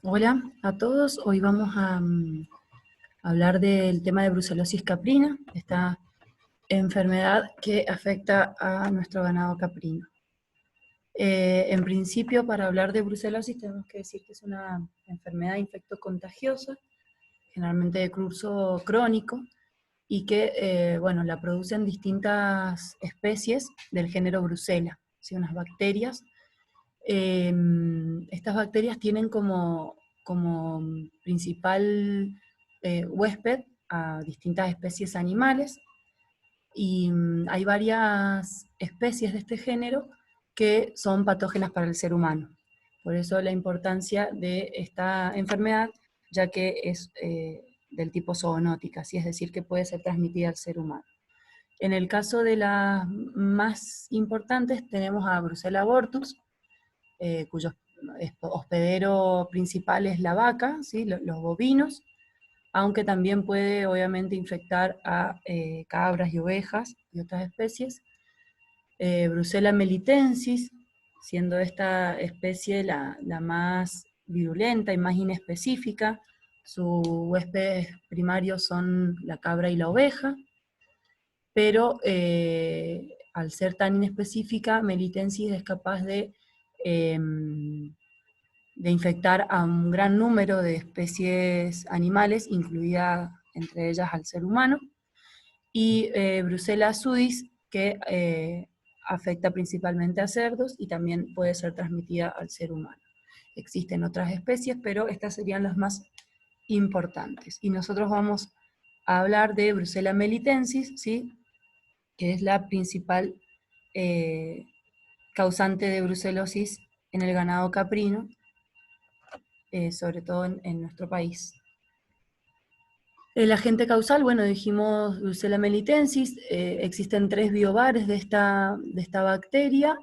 Hola a todos, hoy vamos a hablar del tema de brucelosis caprina, esta enfermedad que afecta a nuestro ganado caprino. En principio, para hablar de brucelosis tenemos que decir que es una enfermedad infectocontagiosa, generalmente de curso crónico, y que bueno, la producen distintas especies del género Brucella, ¿sí? Unas bacterias. Estas bacterias tienen como principal huésped a distintas especies animales, y hay varias especies de este género que son patógenas para el ser humano. Por eso la importancia de esta enfermedad, ya que es del tipo zoonótica, ¿sí? Es decir, que puede ser transmitida al ser humano. En el caso de las más importantes tenemos a Brucella abortus, cuyo hospedero principal es la vaca, ¿sí? Los bovinos, aunque también puede obviamente infectar a cabras y ovejas y otras especies. Brucella melitensis, siendo esta especie la más virulenta y más inespecífica. Sus huéspedes primarios son la cabra y la oveja, pero al ser tan inespecífica, melitensis es capaz eh, de infectar a un gran número de especies animales, incluida entre ellas al ser humano, y Brucella sudis, que afecta principalmente a cerdos y también puede ser transmitida al ser humano. Existen otras especies, pero estas serían las más importantes. Y nosotros vamos a hablar de Brucella melitensis, ¿sí? Que es la principal eh, causante de brucelosis en el ganado caprino, sobre todo en nuestro país. El agente causal, bueno, dijimos Brucella melitensis, existen 3 biobares de esta bacteria,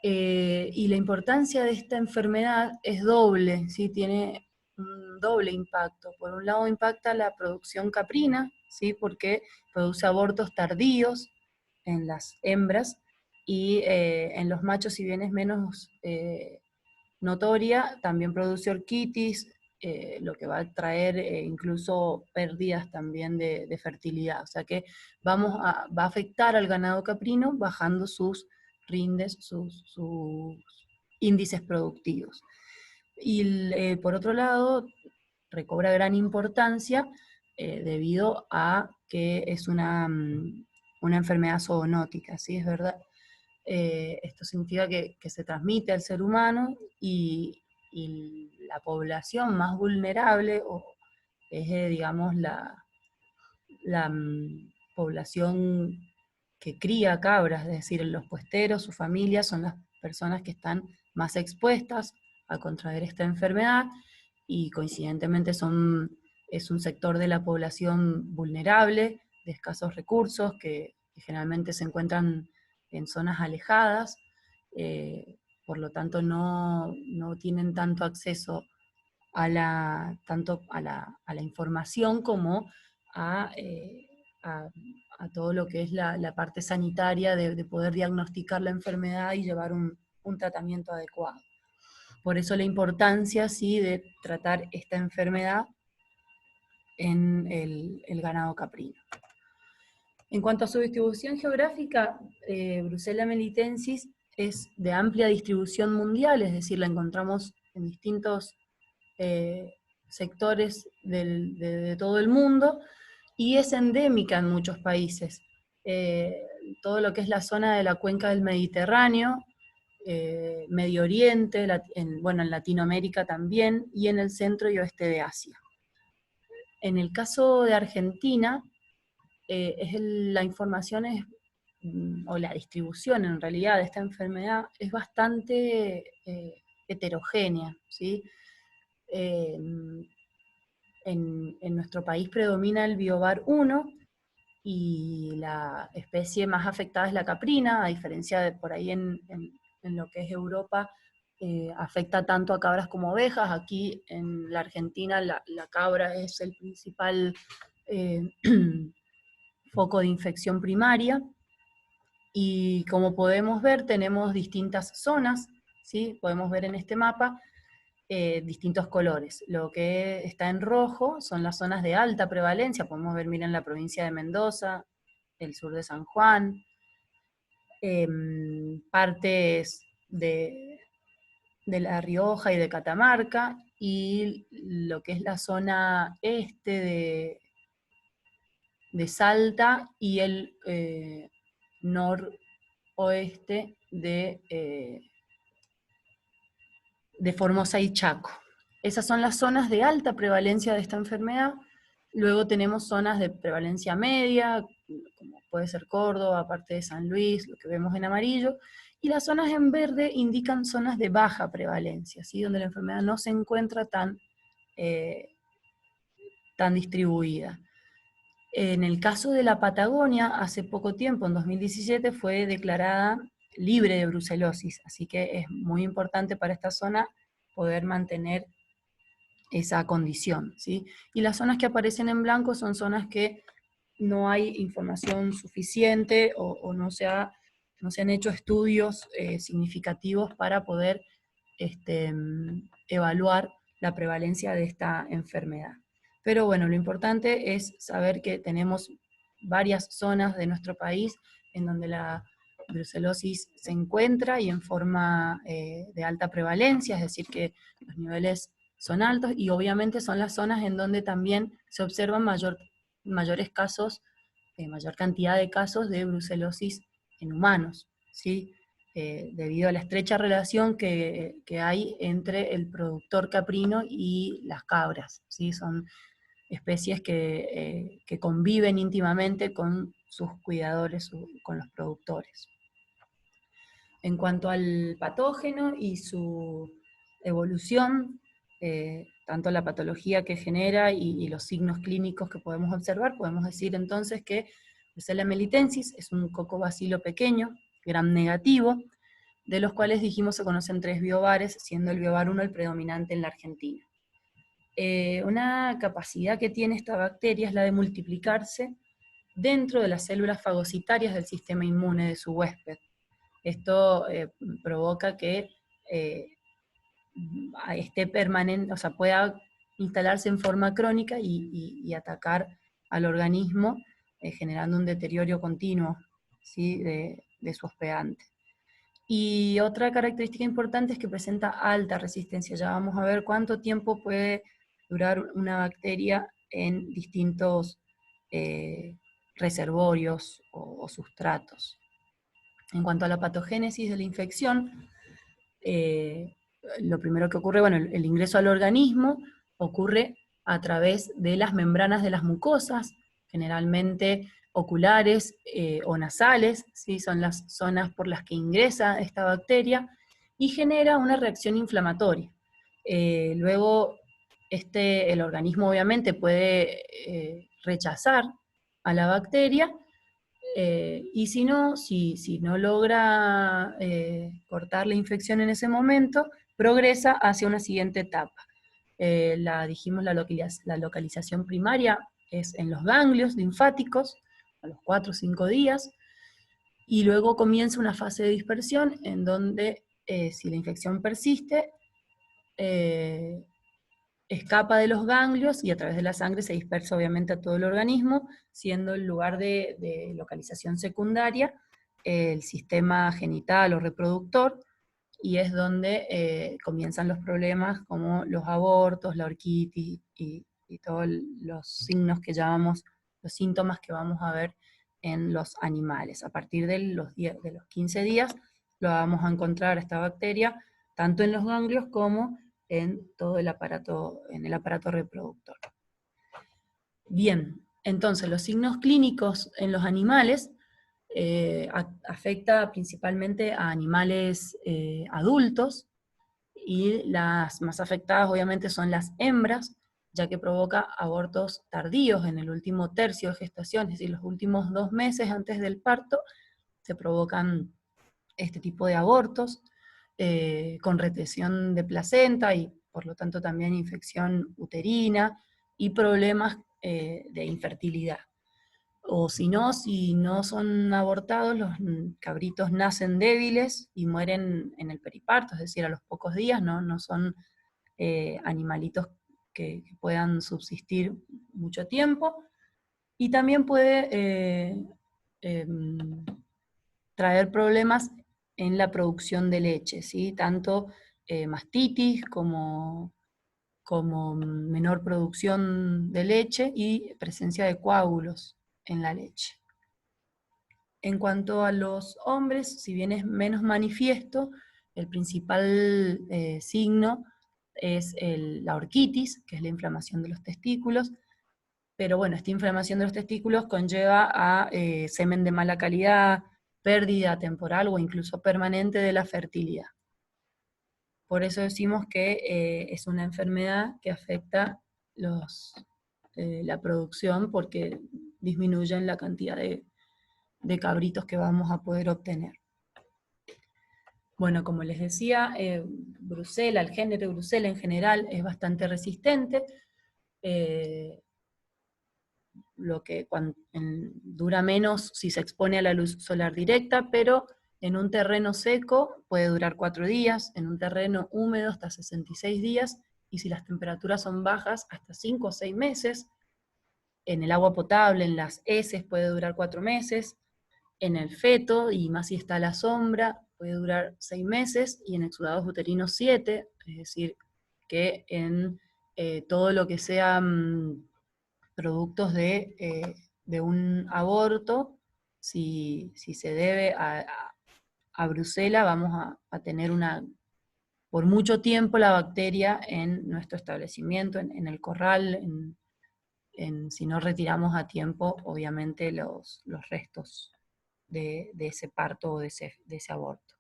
y la importancia de esta enfermedad es doble, ¿sí? Tiene un doble impacto. Por un lado impacta la producción caprina, ¿sí? Porque produce abortos tardíos en las hembras, y en los machos, si bien es menos notoria, también produce orquitis, lo que va a traer incluso pérdidas también de fertilidad. O sea que va a afectar al ganado caprino bajando sus rindes, sus índices productivos. Y por otro lado, recobra gran importancia debido a que es una enfermedad zoonótica, ¿sí? Es verdad. Esto significa que se transmite al ser humano, y la población más vulnerable es, digamos, la población que cría cabras, es decir, los puesteros, sus familias, son las personas que están más expuestas a contraer esta enfermedad, y coincidentemente es un sector de la población vulnerable, de escasos recursos, que generalmente se encuentran en zonas alejadas, por lo tanto no tienen tanto acceso a la información como a, eh, a, a todo lo que es la parte sanitaria de poder diagnosticar la enfermedad y llevar un tratamiento adecuado. Por eso la importancia, sí, de tratar esta enfermedad en el ganado caprino. En cuanto a su distribución geográfica, Brucella melitensis es de amplia distribución mundial, es decir, la encontramos en distintos eh, sectores de todo el mundo, y es endémica en muchos países. Eh, Todo lo que es la zona de la cuenca del Mediterráneo, Medio Oriente, bueno, en Latinoamérica también, y en el centro y oeste de Asia. En el caso de Argentina, la información o la distribución en realidad de esta enfermedad es bastante heterogénea, ¿sí? Eh, en nuestro país predomina el biovar 1, y la especie más afectada es la caprina, a diferencia de por ahí en lo que es Europa, afecta tanto a cabras como ovejas. Aquí en la Argentina la cabra es el principal eh, foco de infección primaria, y como podemos ver tenemos distintas zonas, ¿sí? Podemos ver en este mapa distintos colores. Lo que está en rojo son las zonas de alta prevalencia, podemos ver, miren, la provincia de Mendoza, el sur de San Juan, partes de La Rioja y de Catamarca, y lo que es la zona este de Salta y el noroeste de Formosa y Chaco. Esas son las zonas de alta prevalencia de esta enfermedad. Luego tenemos zonas de prevalencia media, como puede ser Córdoba, parte de San Luis, lo que vemos en amarillo, y las zonas en verde indican zonas de baja prevalencia, ¿sí? Donde la enfermedad no se encuentra tan distribuida. En el caso de la Patagonia, hace poco tiempo, en 2017, fue declarada libre de brucelosis, así que es muy importante para esta zona poder mantener esa condición, ¿sí? Y las zonas que aparecen en blanco son zonas que no hay información suficiente o no se han hecho estudios significativos para poder evaluar la prevalencia de esta enfermedad. Pero bueno, lo importante es saber que tenemos varias zonas de nuestro país en donde la brucelosis se encuentra y en forma de alta prevalencia, es decir, que los niveles son altos, y obviamente son las zonas en donde también se observan mayores casos, mayor cantidad de casos de brucelosis en humanos, ¿sí? Debido a la estrecha relación que hay entre el productor caprino y las cabras, ¿sí? Son especies que conviven íntimamente con sus cuidadores, con los productores. En cuanto al patógeno y su evolución, tanto la patología que genera y los signos clínicos que podemos observar, podemos decir entonces que Brucella melitensis es un cocobacilo pequeño, gram negativo, de los cuales dijimos se conocen 3 biobares, siendo el biobar 1 el predominante en la Argentina. Una capacidad que tiene esta bacteria es la de multiplicarse dentro de las células fagocitarias del sistema inmune de su huésped. Esto provoca que esté permanente, o sea, pueda instalarse en forma crónica y atacar al organismo, generando un deterioro continuo, ¿sí? de su hospedante. Y otra característica importante es que presenta alta resistencia. Ya vamos a ver cuánto tiempo puede durar una bacteria en distintos reservorios o sustratos. En cuanto a la patogénesis de la infección, lo primero que ocurre, bueno, el ingreso al organismo ocurre a través de las membranas de las mucosas, generalmente oculares o nasales, ¿sí? Son las zonas por las que ingresa esta bacteria, y genera una reacción inflamatoria. Luego, el organismo obviamente puede rechazar a la bacteria, y si no logra cortar la infección en ese momento, progresa hacia una siguiente etapa. Dijimos la localización primaria es en los ganglios linfáticos, a los 4 o 5 días, y luego comienza una fase de dispersión en donde, si la infección persiste, escapa de los ganglios y a través de la sangre se dispersa obviamente a todo el organismo, siendo el lugar de localización secundaria el sistema genital o reproductor, y es donde comienzan los problemas como los abortos, la orquitis y todos los signos que llamamos, los síntomas que vamos a ver en los animales. A partir de los 15 días lo vamos a encontrar esta bacteria tanto en los ganglios como en todo el aparato reproductor. Bien, entonces los signos clínicos en los animales afecta principalmente a animales adultos, y las más afectadas obviamente son las hembras, ya que provoca abortos tardíos en el último tercio de gestación, es decir, los últimos 2 meses antes del parto se provocan este tipo de abortos, con retención de placenta y por lo tanto también infección uterina y problemas de infertilidad. O si no son abortados, los cabritos nacen débiles y mueren en el periparto, es decir, a los pocos días, no son animalitos que puedan subsistir mucho tiempo, y también puede traer problemas en la producción de leche, ¿sí? Tanto mastitis como menor producción de leche y presencia de coágulos en la leche. En cuanto a los hombres, si bien es menos manifiesto, el principal signo es la orquitis, que es la inflamación de los testículos, pero bueno, esta inflamación de los testículos conlleva a semen de mala calidad, pérdida temporal o incluso permanente de la fertilidad. Por eso decimos que es una enfermedad que afecta la producción, porque disminuyen la cantidad de cabritos que vamos a poder obtener. Bueno, como les decía, Brucela, el género Brucela en general es bastante resistente, lo que dura menos si se expone a la luz solar directa, pero en un terreno seco puede durar 4 días, en un terreno húmedo hasta 66 días, y si las temperaturas son bajas, hasta 5 o 6 meses. En el agua potable, en las heces, puede durar 4 meses. En el feto, y más si está a la sombra, puede durar 6 meses, y en exudados uterinos 7, es decir, que en todo lo que sea productos de un aborto, si se debe a Brucela, vamos a tener por mucho tiempo la bacteria en nuestro establecimiento, en el corral, si no retiramos a tiempo, obviamente, los restos de ese parto o de ese aborto.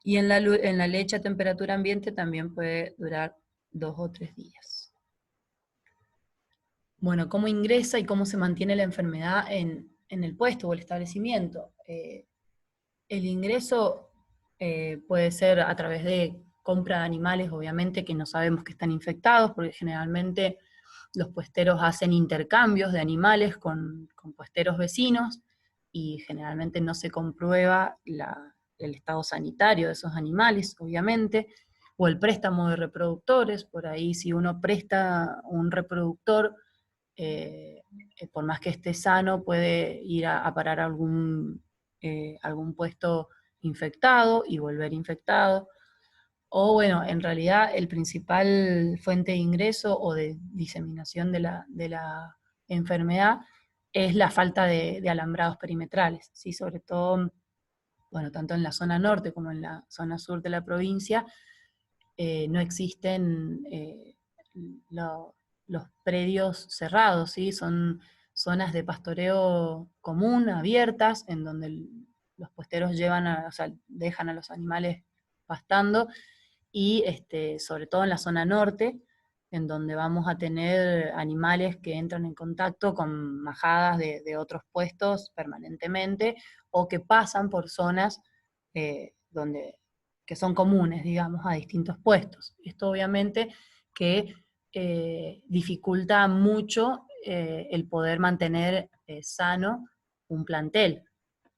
Y en la leche a temperatura ambiente también puede durar 2 o 3 días. Bueno, ¿cómo ingresa y cómo se mantiene la enfermedad en el puesto o el establecimiento? El ingreso puede ser a través de compra de animales, obviamente, que no sabemos que están infectados, porque generalmente los puesteros hacen intercambios de animales con puesteros vecinos, y generalmente no se comprueba el estado sanitario de esos animales, obviamente, o el préstamo de reproductores. Por ahí, si uno presta un reproductor, por más que esté sano, puede ir a parar a algún puesto infectado y volver infectado. O bueno, en realidad el principal fuente de ingreso o de diseminación de la enfermedad es la falta de alambrados perimetrales, ¿sí? Sobre todo, bueno, tanto en la zona norte como en la zona sur de la provincia, no existen los predios cerrados, ¿sí? Son zonas de pastoreo común, abiertas, en donde los puesteros o sea, dejan a los animales pastando, y sobre todo en la zona norte, en donde vamos a tener animales que entran en contacto con majadas de otros puestos permanentemente, o que pasan por zonas que son comunes, digamos, a distintos puestos. Esto obviamente que dificulta mucho el poder mantener sano un plantel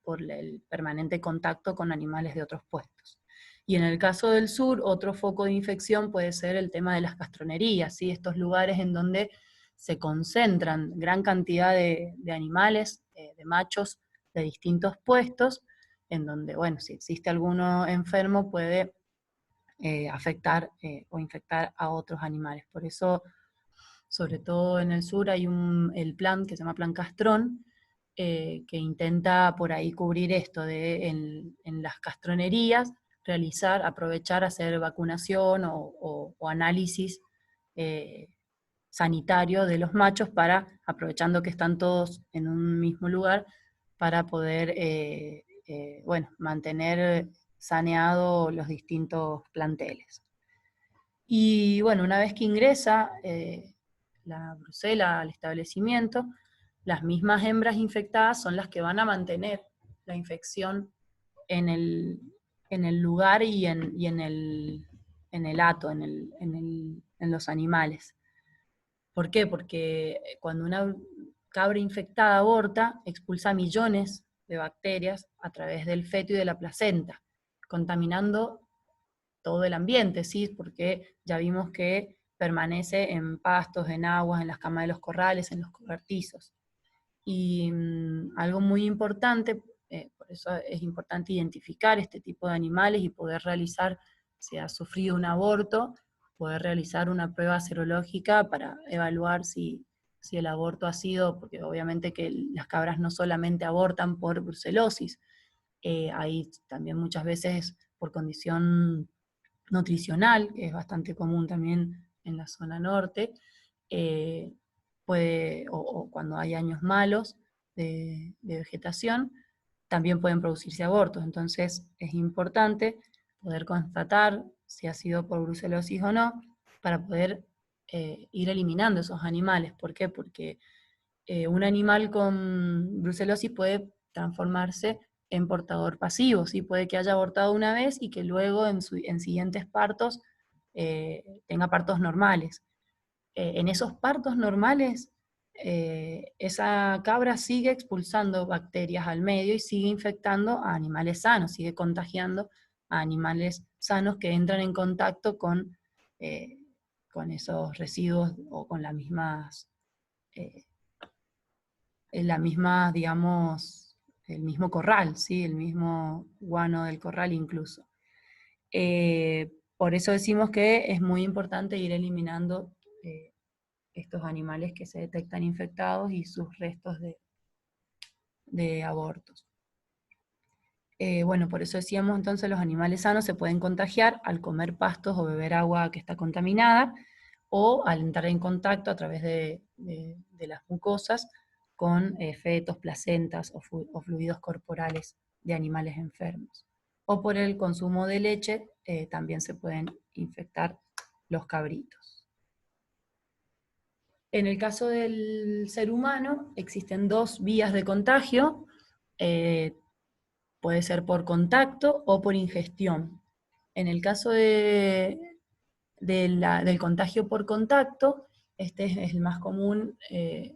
por el permanente contacto con animales de otros puestos. Y en el caso del sur, otro foco de infección puede ser el tema de las castronerías, ¿sí? Estos lugares en donde se concentran gran cantidad de animales, de machos de distintos puestos, en donde, bueno, si existe alguno enfermo puede afectar o infectar a otros animales. Por eso, sobre todo en el sur, hay el plan que se llama Plan Castrón, que intenta por ahí cubrir esto de en las castronerías, aprovechar, hacer vacunación o análisis sanitario de los machos, aprovechando que están todos en un mismo lugar, para poder bueno, mantener saneado los distintos planteles. Y bueno, una vez que ingresa la brucela al establecimiento, las mismas hembras infectadas son las que van a mantener la infección en el lugar y en el hato, en los animales. ¿Por qué? Porque cuando una cabra infectada aborta, expulsa millones de bacterias a través del feto y de la placenta, contaminando todo el ambiente, ¿sí? Porque ya vimos que permanece en pastos, en aguas, en las camas de los corrales, en los cobertizos. Y algo muy importante, por eso es importante identificar este tipo de animales y poder realizar, si ha sufrido un aborto, poder realizar una prueba serológica para evaluar si el aborto ha sido, porque obviamente que las cabras no solamente abortan por brucelosis, hay también muchas veces por condición nutricional, que es bastante común también en la zona norte, eh, o cuando hay años malos de vegetación, también pueden producirse abortos. Entonces es importante poder constatar si ha sido por brucelosis o no, para poder ir eliminando esos animales. ¿Por qué? Porque un animal con brucelosis puede transformarse en portador pasivo, ¿sí? Puede que haya abortado una vez y que luego en siguientes partos tenga partos normales. En esos partos normales, esa cabra sigue expulsando bacterias al medio y sigue infectando a animales sanos, sigue contagiando a animales sanos que entran en contacto eh, con esos residuos o con eh, la misma, digamos, el mismo corral, ¿sí? El mismo guano del corral incluso. Por eso decimos que es muy importante ir eliminando estos animales que se detectan infectados y sus restos de abortos. Bueno, por eso decíamos entonces los animales sanos se pueden contagiar al comer pastos o beber agua que está contaminada o al entrar en contacto a través de las mucosas con fetos, placentas o fluidos corporales de animales enfermos. O por el consumo de leche también se pueden infectar los cabritos. En el caso del ser humano existen dos vías de contagio, eh, puede ser por contacto o por ingestión. En el caso del contagio por contacto, este es el más común, es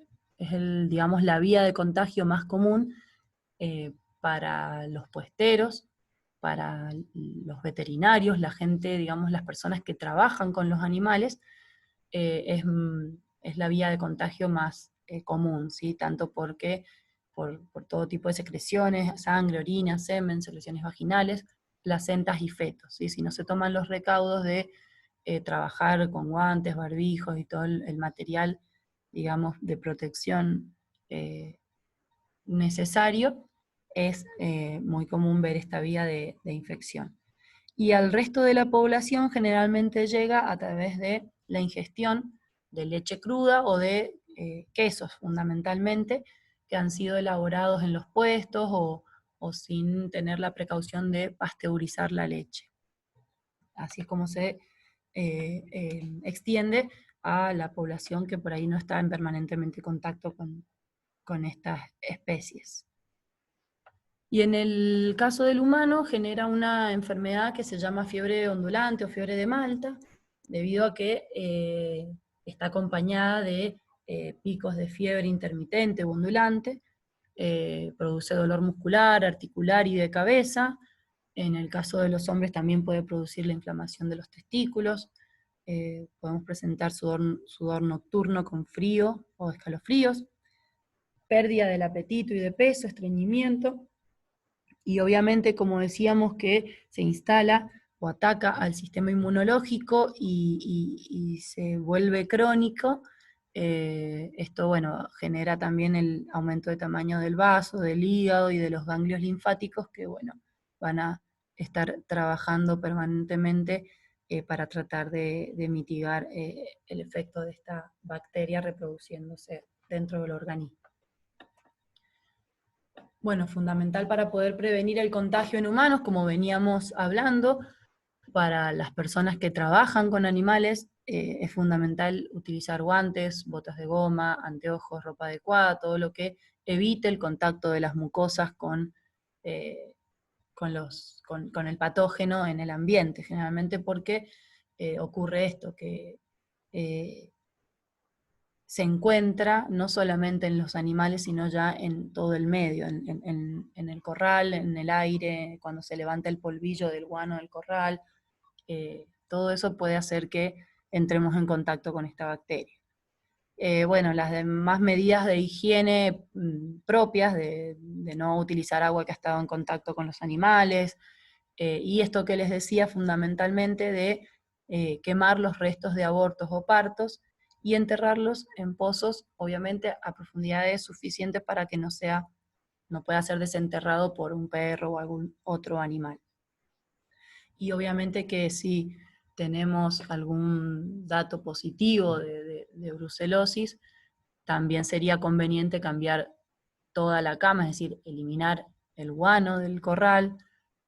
digamos, la vía de contagio más común para los puesteros, para los veterinarios, la gente, digamos, las personas que trabajan con los animales, es la vía de contagio más común, ¿sí? Tanto porque por todo tipo de secreciones, sangre, orina, semen, secreciones vaginales, placentas y fetos, ¿sí? Si no se toman los recaudos de trabajar con guantes, barbijos y todo el material, digamos, de protección necesario, es muy común ver esta vía de infección. Y al resto de la población generalmente llega a través de la ingestión de leche cruda o de quesos fundamentalmente, que han sido elaborados en los puestos o sin tener la precaución de pasteurizar la leche. Así es como se extiende a la población que por ahí no está en permanentemente contacto con estas especies. Y en el caso del humano genera una enfermedad que se llama fiebre ondulante o fiebre de Malta, debido a que está acompañada de picos de fiebre intermitente o ondulante, produce dolor muscular, articular y de cabeza. En el caso de los hombres también puede producir la inflamación de los testículos, podemos presentar sudor nocturno con frío o escalofríos, pérdida del apetito y de peso, estreñimiento, y obviamente, como decíamos, que se instala o ataca al sistema inmunológico y se vuelve crónico, esto, bueno, genera también el aumento de tamaño del vaso, del hígado y de los ganglios linfáticos que, bueno, van a estar trabajando permanentemente para tratar de mitigar el efecto de esta bacteria reproduciéndose dentro del organismo. Bueno, fundamental para poder prevenir el contagio en humanos, como veníamos hablando, para las personas que trabajan con animales, es fundamental utilizar guantes, botas de goma, anteojos, ropa adecuada, todo lo que evite el contacto de las mucosas eh, con el patógeno en el ambiente, generalmente porque ocurre esto, que eh, se encuentra no solamente en los animales, sino ya en todo el medio, en el corral, en el aire, cuando se levanta el polvillo del guano del corral, todo eso puede hacer que entremos en contacto con esta bacteria. Bueno, las demás medidas de higiene propias, de no utilizar agua que ha estado en contacto con los animales, y esto que les decía fundamentalmente de quemar los restos de abortos o partos y enterrarlos en pozos, obviamente a profundidades suficientes para que no pueda ser desenterrado por un perro o algún otro animal. Y obviamente que si tenemos algún dato positivo de brucelosis, también sería conveniente cambiar toda la cama, es decir, eliminar el guano del corral,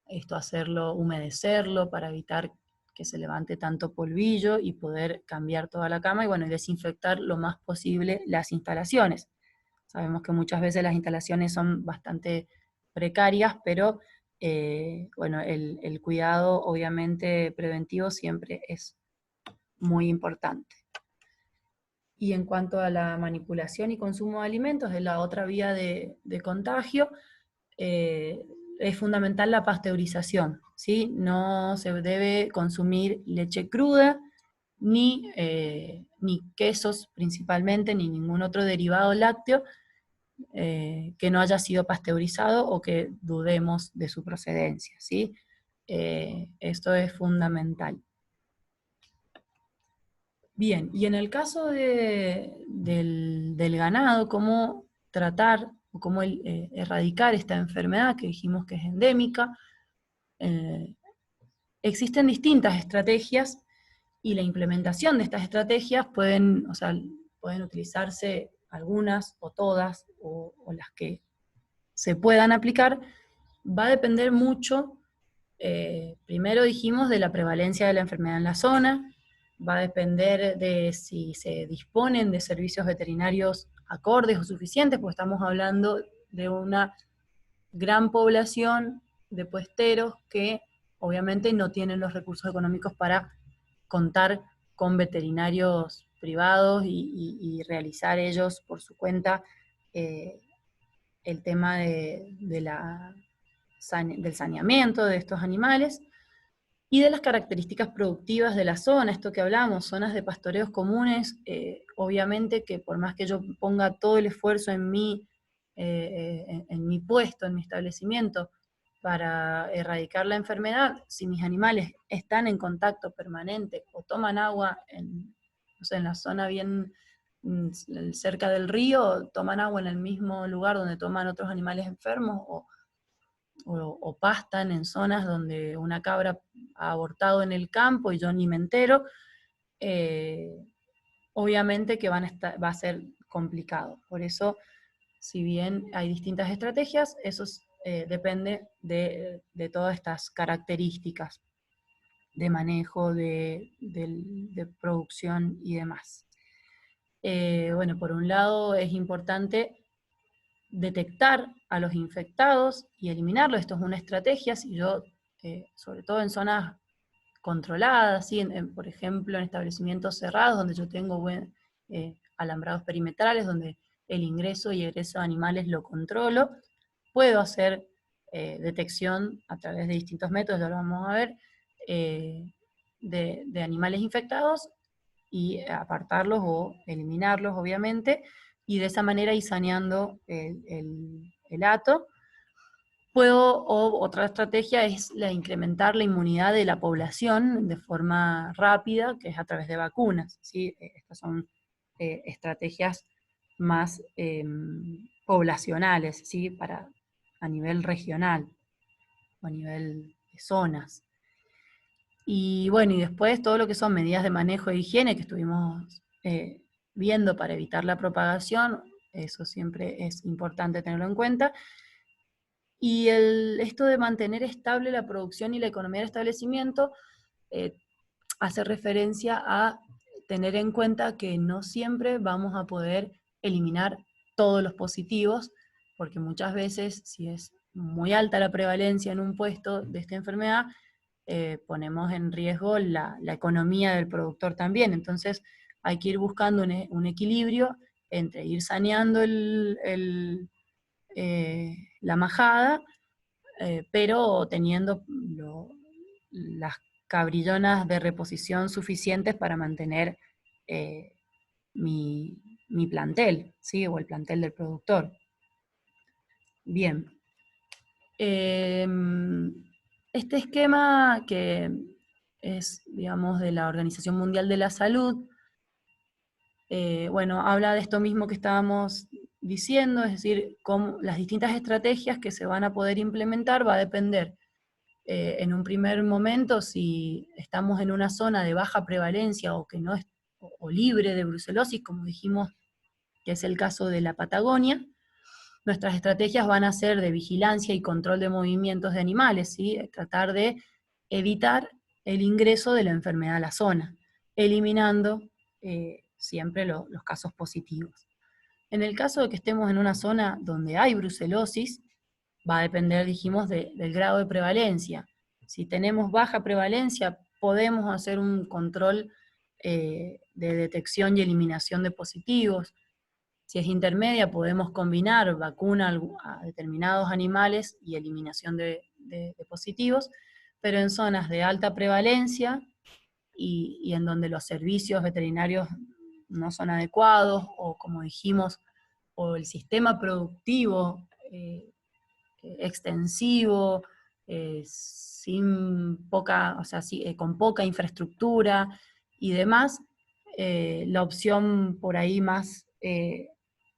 esto hacerlo, humedecerlo para evitar que se levante tanto polvillo y poder cambiar toda la cama y bueno, y desinfectar lo más posible las instalaciones. Sabemos que muchas veces las instalaciones son bastante precarias, pero bueno, el cuidado obviamente preventivo siempre es muy importante. Y en cuanto a la manipulación y consumo de alimentos, es la otra vía de contagio, es fundamental la pasteurización, ¿sí? No se debe consumir leche cruda, ni quesos principalmente, ni ningún otro derivado lácteo que no haya sido pasteurizado o que dudemos de su procedencia, ¿sí? Esto es fundamental. Bien, y en el caso del ganado, ¿cómo tratar o cómo erradicar esta enfermedad que dijimos que es endémica? Existen distintas estrategias y la implementación de estas estrategias pueden utilizarse algunas o todas o las que se puedan aplicar, va a depender mucho, primero dijimos, de la prevalencia de la enfermedad en la zona, va a depender de si se disponen de servicios veterinarios acordes o suficientes, porque estamos hablando de una gran población de puesteros que obviamente no tienen los recursos económicos para contar con veterinarios privados y realizar ellos por su cuenta el tema del saneamiento de estos animales y de las características productivas de la zona, esto que hablamos, zonas de pastoreos comunes, obviamente que por más que yo ponga todo el esfuerzo en mi puesto, en mi establecimiento, para erradicar la enfermedad, si mis animales están en contacto permanente o toman agua en la zona bien cerca del río, toman agua en el mismo lugar donde toman otros animales enfermos o pastan en zonas donde una cabra ha abortado en el campo y yo ni me entero, obviamente que va a ser complicado. Por eso, si bien hay distintas estrategias, eso depende de todas estas características de manejo, de producción y demás. Bueno, por un lado es importante detectar a los infectados y eliminarlos. Esto es una estrategia, si yo, sobre todo en zonas controladas, ¿sí? Por ejemplo, en establecimientos cerrados, donde yo tengo alambrados perimetrales, donde el ingreso y egreso de animales lo controlo, puedo hacer detección a través de distintos métodos, ya lo vamos a ver, de animales infectados y apartarlos o eliminarlos, obviamente, y de esa manera ir saneando el hato. Otra estrategia es incrementar la inmunidad de la población de forma rápida, que es a través de vacunas, ¿sí? Estas son estrategias más poblacionales, ¿sí? A nivel regional o a nivel de zonas. Y bueno, y después todo lo que son medidas de manejo de higiene que estuvimos viendo para evitar la propagación, eso siempre es importante tenerlo en cuenta. Y esto de mantener estable la producción y la economía del establecimiento hace referencia a tener en cuenta que no siempre vamos a poder eliminar todos los positivos, porque muchas veces, si es muy alta la prevalencia en un puesto de esta enfermedad, ponemos en riesgo la economía del productor también. Entonces hay que ir buscando un equilibrio entre ir saneando la majada, pero teniendo las cabrillonas de reposición suficientes para mantener mi plantel, ¿sí? O el plantel del productor. Bien. Este esquema, que es, digamos, de la Organización Mundial de la Salud, bueno, habla de esto mismo que estábamos diciendo, es decir, cómo las distintas estrategias que se van a poder implementar va a depender, en un primer momento, si estamos en una zona de baja prevalencia o que no es, o libre de brucelosis, como dijimos, que es el caso de la Patagonia. Nuestras estrategias van a ser de vigilancia y control de movimientos de animales, ¿sí? Tratar de evitar el ingreso de la enfermedad a la zona, eliminando siempre los casos positivos. En el caso de que estemos en una zona donde hay brucelosis, va a depender, dijimos, del grado de prevalencia. Si tenemos baja prevalencia, podemos hacer un control de detección y eliminación de positivos. Si es intermedia, podemos combinar vacuna a determinados animales y eliminación de positivos, pero en zonas de alta prevalencia y en donde los servicios veterinarios no son adecuados, o como dijimos, o el sistema productivo extensivo, con poca infraestructura y demás, la opción por ahí más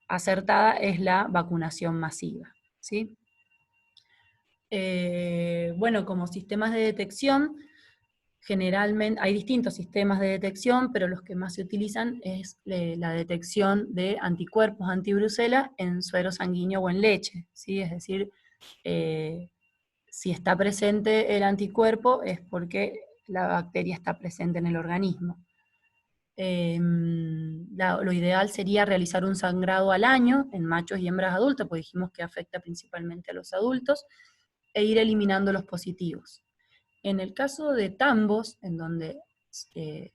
acertada es la vacunación masiva, ¿sí? Bueno, como sistemas de detección, generalmente hay distintos sistemas de detección, pero los que más se utilizan es la detección de anticuerpos antibrucela en suero sanguíneo o en leche, ¿sí? Es decir, si está presente el anticuerpo es porque la bacteria está presente en el organismo. Lo ideal sería realizar un sangrado al año en machos y hembras adultas, porque dijimos que afecta principalmente a los adultos, e ir eliminando los positivos. En el caso de tambos, en donde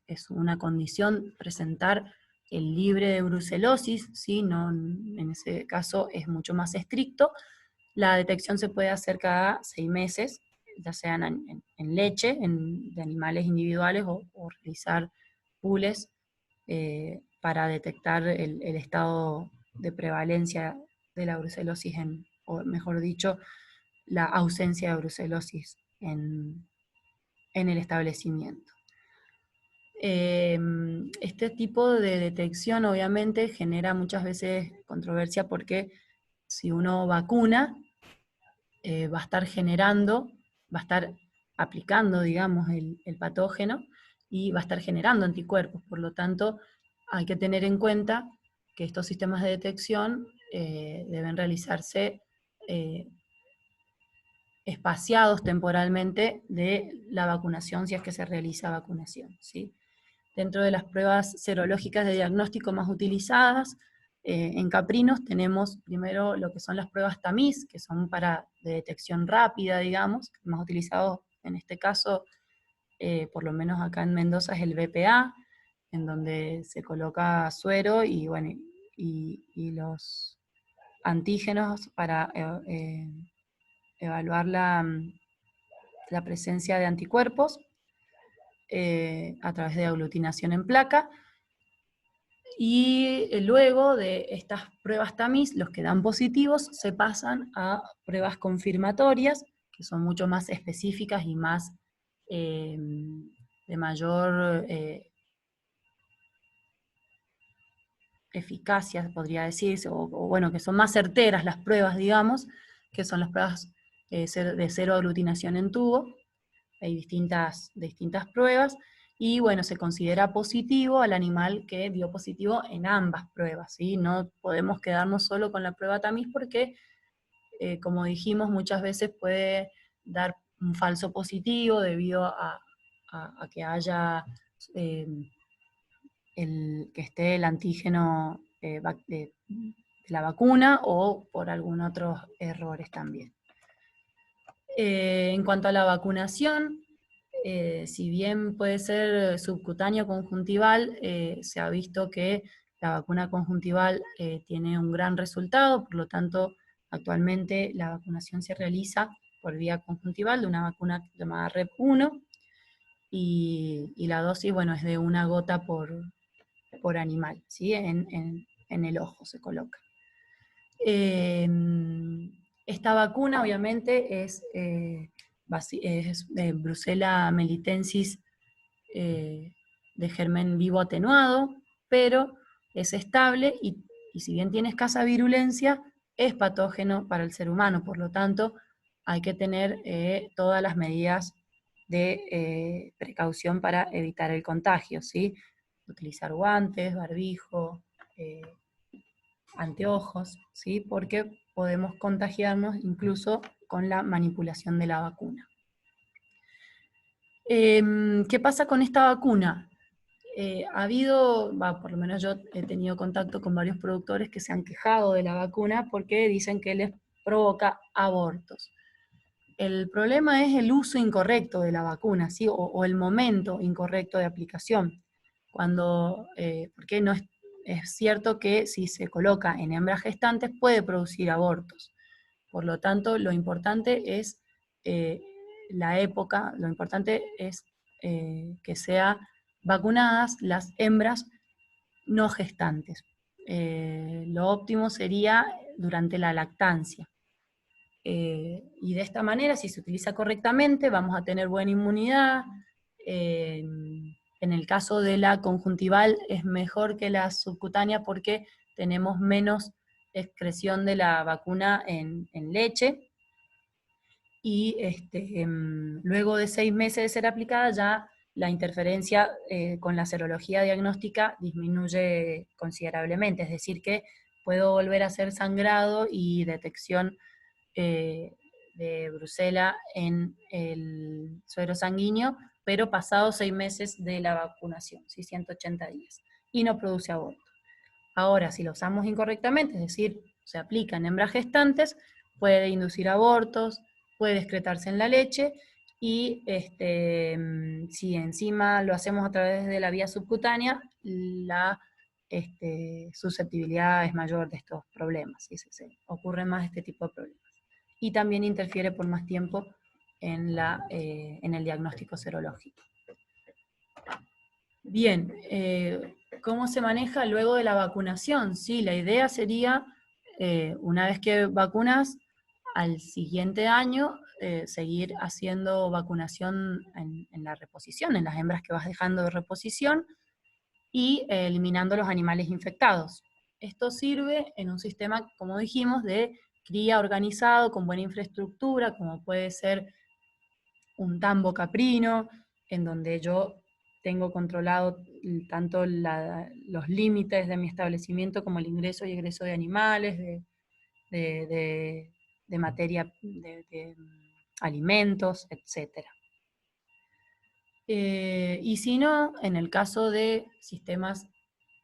es una condición presentar el libre de brucelosis, ¿sí? No, en ese caso es mucho más estricto. La detección se puede hacer cada 6 meses, ya sean en leche, de animales individuales, o realizar pools para detectar el estado de prevalencia de la brucelosis, o mejor dicho, la ausencia de brucelosis en el establecimiento. Este tipo de detección obviamente genera muchas veces controversia, porque si uno vacuna, va a estar generando, va a estar aplicando, digamos, el patógeno, y va a estar generando anticuerpos. Por lo tanto, hay que tener en cuenta que estos sistemas de detección deben realizarse espaciados temporalmente de la vacunación, si es que se realiza vacunación, ¿sí? Dentro de las pruebas serológicas de diagnóstico más utilizadas, en caprinos tenemos primero lo que son las pruebas tamiz, que son para de detección rápida, digamos, más utilizado en este caso, por lo menos acá en Mendoza, es el BPA, en donde se coloca suero y, bueno, y los antígenos para evaluar la presencia de anticuerpos a través de aglutinación en placa. Y luego de estas pruebas tamiz, los que dan positivos se pasan a pruebas confirmatorias, que son mucho más específicas y más de mayor eficacia, podría decirse, o bueno, que son más certeras las pruebas, digamos, que son las pruebas de cero aglutinación en tubo. Hay distintas pruebas, y bueno, se considera positivo al animal que dio positivo en ambas pruebas, ¿sí? No podemos quedarnos solo con la prueba tamiz, porque, como dijimos, muchas veces puede dar un falso positivo debido a que haya que esté el antígeno de la vacuna, o por algunos otros errores también. En cuanto a la vacunación, si bien puede ser subcutáneo conjuntival, se ha visto que la vacuna conjuntival tiene un gran resultado. Por lo tanto, actualmente la vacunación se realiza por vía conjuntival de una vacuna llamada REP1. y la dosis, bueno, es de 1 gota por animal, ¿sí? En el ojo se coloca. Esta vacuna obviamente es Brucella melitensis de germen vivo atenuado, pero es estable y si bien tiene escasa virulencia, es patógeno para el ser humano, por lo tanto hay que tener todas las medidas de precaución para evitar el contagio, ¿sí? Utilizar guantes, barbijo, anteojos, ¿sí? Porque podemos contagiarnos incluso con la manipulación de la vacuna. ¿Qué pasa con esta vacuna? Ha habido, por lo menos yo he tenido contacto con varios productores que se han quejado de la vacuna porque dicen que les provoca abortos. El problema es el uso incorrecto de la vacuna, ¿sí? O el momento incorrecto de aplicación. Porque no es cierto que si se coloca en hembras gestantes puede producir abortos. Por lo tanto, lo importante es la época, lo importante es que sean vacunadas las hembras no gestantes. Lo óptimo sería durante la lactancia. Y de esta manera, si se utiliza correctamente, vamos a tener buena inmunidad. En el caso de la conjuntival es mejor que la subcutánea porque tenemos menos excreción de la vacuna en leche. Y luego de 6 meses de ser aplicada ya la interferencia con la serología diagnóstica disminuye considerablemente, es decir que puedo volver a hacer sangrado y detección de brucela en el suero sanguíneo, pero pasados 6 meses de la vacunación, ¿sí? 180 días, y no produce aborto. Ahora, si lo usamos incorrectamente, es decir, se aplica en hembras gestantes, puede inducir abortos, puede excretarse en la leche, y si encima lo hacemos a través de la vía subcutánea, la susceptibilidad es mayor de estos problemas, ¿sí? Se ocurren más este tipo de problemas. Y también interfiere por más tiempo en el diagnóstico serológico. Bien, ¿cómo se maneja luego de la vacunación? Sí, la idea sería, una vez que vacunas, al siguiente año seguir haciendo vacunación en la reposición, en las hembras que vas dejando de reposición, y eliminando los animales infectados. Esto sirve en un sistema, como dijimos, de cría organizado, con buena infraestructura, como puede ser un tambo caprino, en donde yo tengo controlado tanto los límites de mi establecimiento como el ingreso y egreso de animales, de materia, de alimentos, etc. Y si no, en el caso de sistemas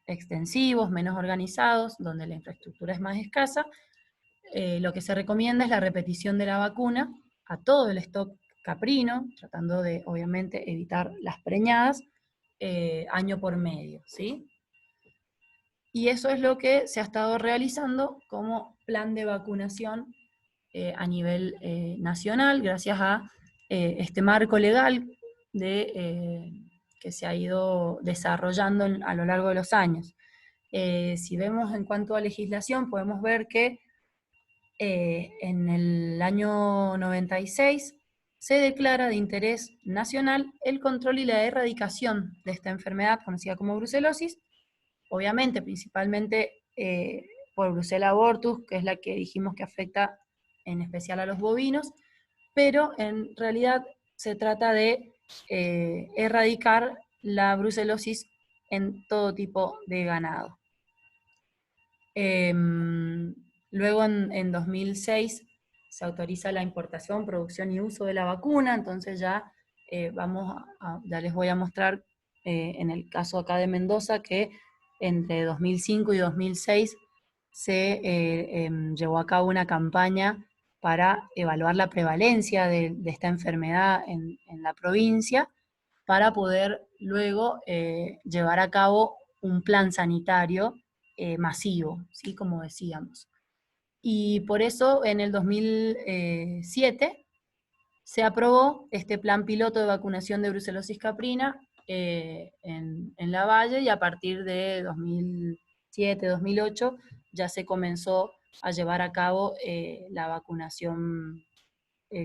extensivos, menos organizados, donde la infraestructura es más escasa, lo que se recomienda es la repetición de la vacuna a todo el stock caprino, tratando de, obviamente, evitar las preñadas, año por medio, ¿sí? Y eso es lo que se ha estado realizando como plan de vacunación a nivel nacional, gracias a este marco legal que se ha ido desarrollando a lo largo de los años. Si vemos en cuanto a legislación, podemos ver que en el año 96 se declara de interés nacional el control y la erradicación de esta enfermedad conocida como brucelosis, obviamente principalmente por Brucella abortus, que es la que dijimos que afecta en especial a los bovinos, pero en realidad se trata de erradicar la brucelosis en todo tipo de ganado. Luego en 2006 se autoriza la importación, producción y uso de la vacuna, entonces ya ya les voy a mostrar en el caso acá de Mendoza que entre 2005 y 2006 se llevó a cabo una campaña para evaluar la prevalencia de esta enfermedad en la provincia, para poder luego llevar a cabo un plan sanitario masivo, ¿sí? Como decíamos. Y por eso en el 2007 se aprobó este plan piloto de vacunación de brucelosis caprina en Lavalle, y a partir de 2007-2008 ya se comenzó a llevar a cabo la vacunación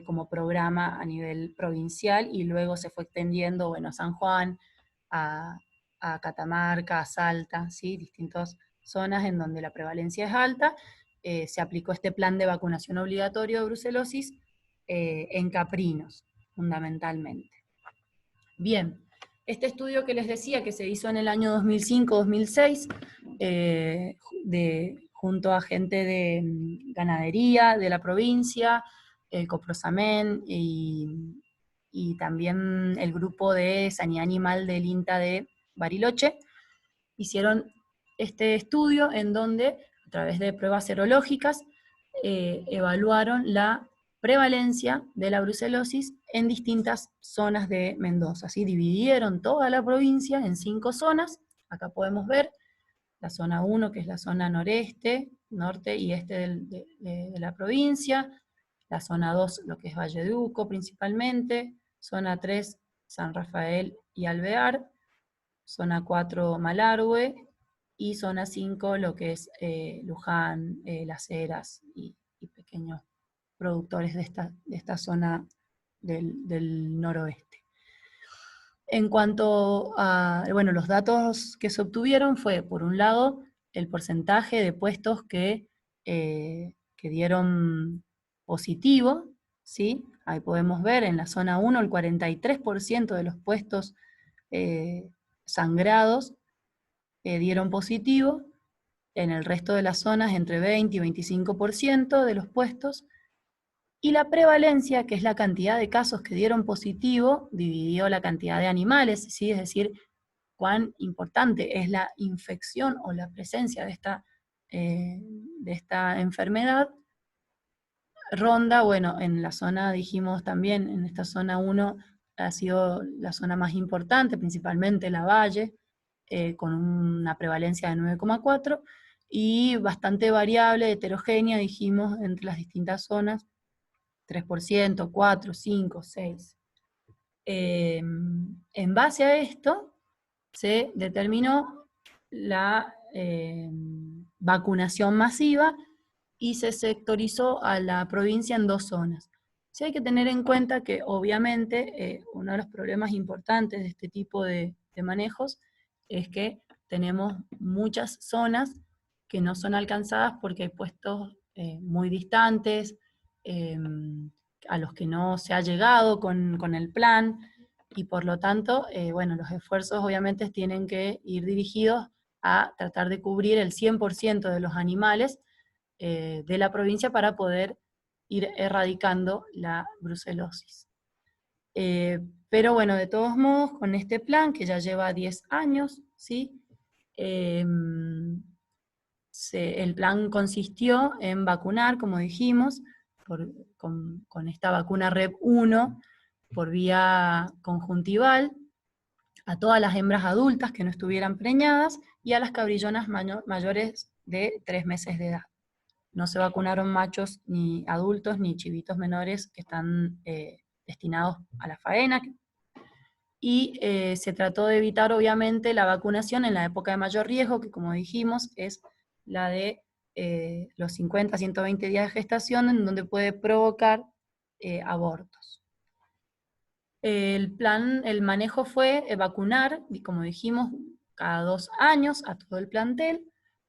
como programa a nivel provincial, y luego se fue extendiendo, bueno, a San Juan, a, a Catamarca, a Salta, ¿sí? Distintas zonas en donde la prevalencia es alta. Se aplicó este plan de vacunación obligatorio de brucelosis en caprinos, fundamentalmente. Bien, este estudio que les decía que se hizo en el año 2005-2006, junto a gente de ganadería de la provincia, el Coprosamen y también el grupo de sanidad animal del INTA de Bariloche, hicieron este estudio en donde, a través de pruebas serológicas, evaluaron la prevalencia de la brucelosis en distintas zonas de Mendoza. ¿Sí? Dividieron toda la provincia en 5 zonas. Acá podemos ver la zona 1, que es la zona noreste, norte y este de la provincia, la zona 2, lo que es Valleduco principalmente, zona 3, San Rafael y Alvear, zona 4, Malargüe, y zona 5, lo que es Luján, Las Heras y pequeños productores de esta zona del noroeste. En cuanto a, bueno, los datos que se obtuvieron fue, por un lado, el porcentaje de puestos que dieron positivo, ¿sí? Ahí podemos ver en la zona 1 el 43% de los puestos sangrados dieron positivo, en el resto de las zonas entre 20 y 25% de los puestos, y la prevalencia, que es la cantidad de casos que dieron positivo, dividió la cantidad de animales, ¿sí? Es decir, cuán importante es la infección o la presencia de esta enfermedad, ronda, bueno, en la zona, dijimos también, en esta zona 1 ha sido la zona más importante, principalmente Lavalle, con una prevalencia de 9,4, y bastante variable, heterogénea, dijimos, entre las distintas zonas, 3%, 4, 5, 6. En base a esto, se determinó la vacunación masiva y se sectorizó a la provincia en 2 zonas. Sí, hay que tener en cuenta que obviamente uno de los problemas importantes de este tipo de manejos es que tenemos muchas zonas que no son alcanzadas porque hay puestos muy distantes, a los que no se ha llegado con el plan, y por lo tanto, bueno, los esfuerzos obviamente tienen que ir dirigidos a tratar de cubrir el 100% de los animales de la provincia para poder ir erradicando la brucelosis. Pero bueno, de todos modos, con este plan, que ya lleva 10 años, ¿sí? El plan consistió en vacunar, como dijimos, con esta vacuna REP 1 por vía conjuntival a todas las hembras adultas que no estuvieran preñadas y a las cabrillonas mayores de 3 meses de edad. No se vacunaron machos ni adultos ni chivitos menores que están destinados a la faena. Y se trató de evitar, obviamente, la vacunación en la época de mayor riesgo, que como dijimos es la de los 50 a 120 días de gestación, en donde puede provocar abortos. El manejo fue vacunar, y como dijimos, cada 2 años a todo el plantel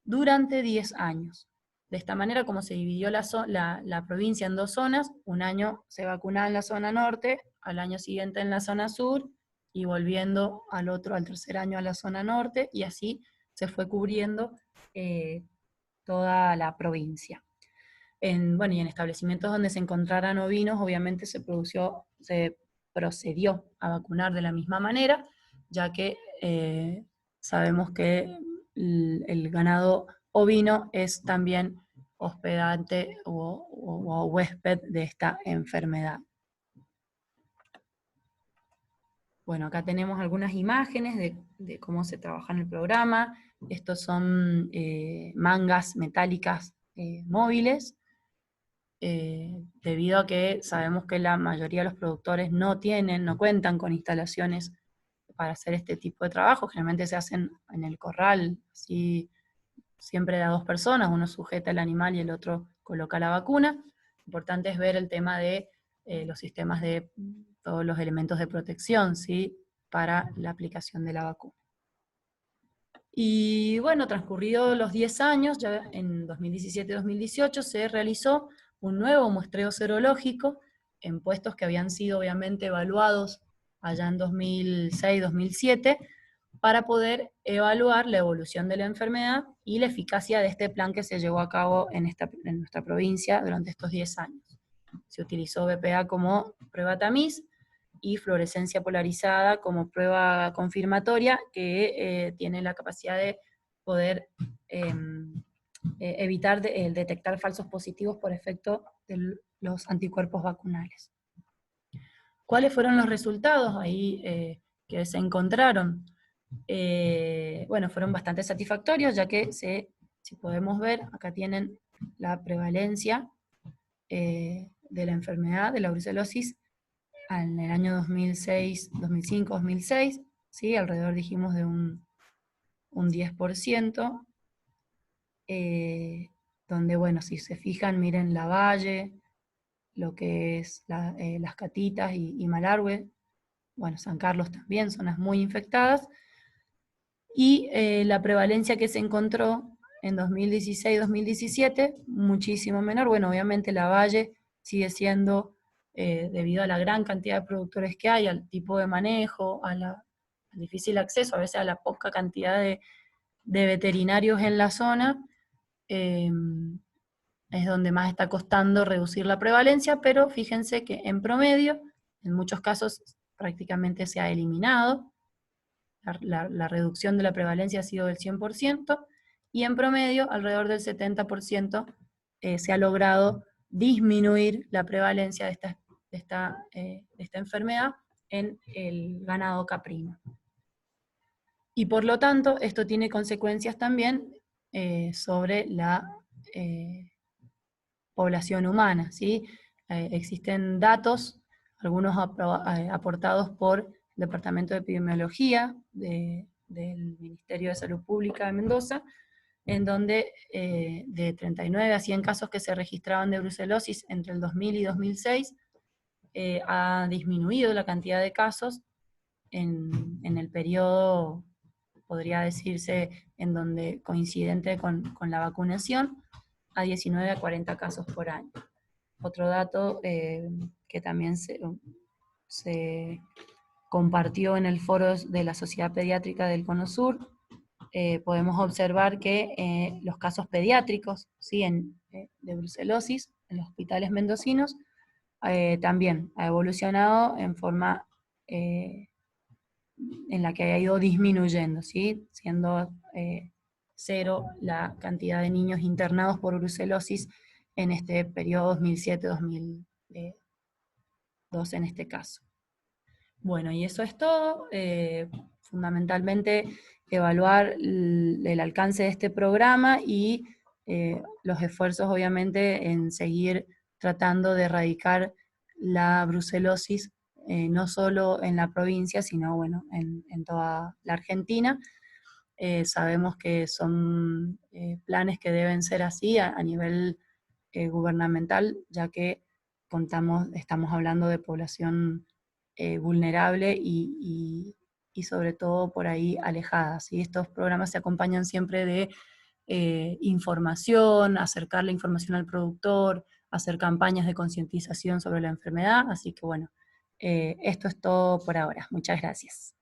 durante 10 años. De esta manera, como se dividió la provincia en 2 zonas, un año se vacunaba en la zona norte, al año siguiente en la zona sur, y volviendo al tercer año a la zona norte, y así se fue cubriendo toda la provincia. Y en establecimientos donde se encontraran ovinos, obviamente se procedió a vacunar de la misma manera, ya que sabemos que el ganado ovino es también hospedante o huésped de esta enfermedad. Bueno, acá tenemos algunas imágenes de cómo se trabaja en el programa. Estos son mangas metálicas móviles, debido a que sabemos que la mayoría de los productores no cuentan con instalaciones para hacer este tipo de trabajo. Generalmente se hacen en el corral, así siempre de a 2 personas, uno sujeta el animal y el otro coloca la vacuna. Lo importante es ver el tema de los sistemas de todos los elementos de protección, ¿sí?, para la aplicación de la vacuna. Y bueno, transcurridos los 10 años, ya en 2017-2018 se realizó un nuevo muestreo serológico en puestos que habían sido obviamente evaluados allá en 2006-2007, para poder evaluar la evolución de la enfermedad y la eficacia de este plan que se llevó a cabo en nuestra provincia durante estos 10 años. Se utilizó BPA como prueba tamiz y fluorescencia polarizada como prueba confirmatoria, que tiene la capacidad de poder evitar detectar falsos positivos por efecto de los anticuerpos vacunales. ¿Cuáles fueron los resultados ahí que se encontraron? Bueno, fueron bastante satisfactorios, ya que si podemos ver, acá tienen la prevalencia de la enfermedad de la brucelosis en el año 2006, 2005, 2006, ¿sí? Alrededor, dijimos, de un 10%, donde, bueno, si se fijan, miren Lavalle, lo que es Las Catitas y Malargüe, bueno, San Carlos también, zonas muy infectadas, y la prevalencia que se encontró en 2016-2017, muchísimo menor. Bueno, obviamente Lavalle sigue siendo, debido a la gran cantidad de productores que hay, al tipo de manejo, al difícil acceso, a veces a la poca cantidad de veterinarios en la zona, es donde más está costando reducir la prevalencia, pero fíjense que en promedio, en muchos casos prácticamente se ha eliminado. La reducción de la prevalencia ha sido del 100%, y en promedio alrededor del 70% se ha logrado disminuir la prevalencia de esta enfermedad en el ganado caprino. Y por lo tanto, esto tiene consecuencias también sobre la población humana, ¿sí? Existen datos, algunos aportados por el Departamento de Epidemiología del Ministerio de Salud Pública de Mendoza, en donde de 39 a 100 casos que se registraban de brucelosis entre el 2000 y 2006, ha disminuido la cantidad de casos en el periodo, podría decirse, en donde coincidente con la vacunación, a 19 a 40 casos por año. Otro dato que también se compartió en el foro de la Sociedad Pediátrica del Cono Sur, podemos observar que los casos pediátricos, ¿sí?, de brucelosis en los hospitales mendocinos, también ha evolucionado en forma en la que ha ido disminuyendo, ¿sí?, siendo cero la cantidad de niños internados por brucelosis en este periodo 2007-2012 en este caso. Bueno, y eso es todo. Fundamentalmente evaluar el alcance de este programa y los esfuerzos, obviamente, en seguir tratando de erradicar la brucelosis, no solo en la provincia, sino, bueno, en toda la Argentina. Sabemos que son planes que deben ser así a nivel gubernamental, ya que estamos hablando de población vulnerable y sobre todo por ahí alejada, ¿sí? Estos programas se acompañan siempre de información, acercar la información al productor, hacer campañas de concientización sobre la enfermedad, así que bueno, esto es todo por ahora. Muchas gracias.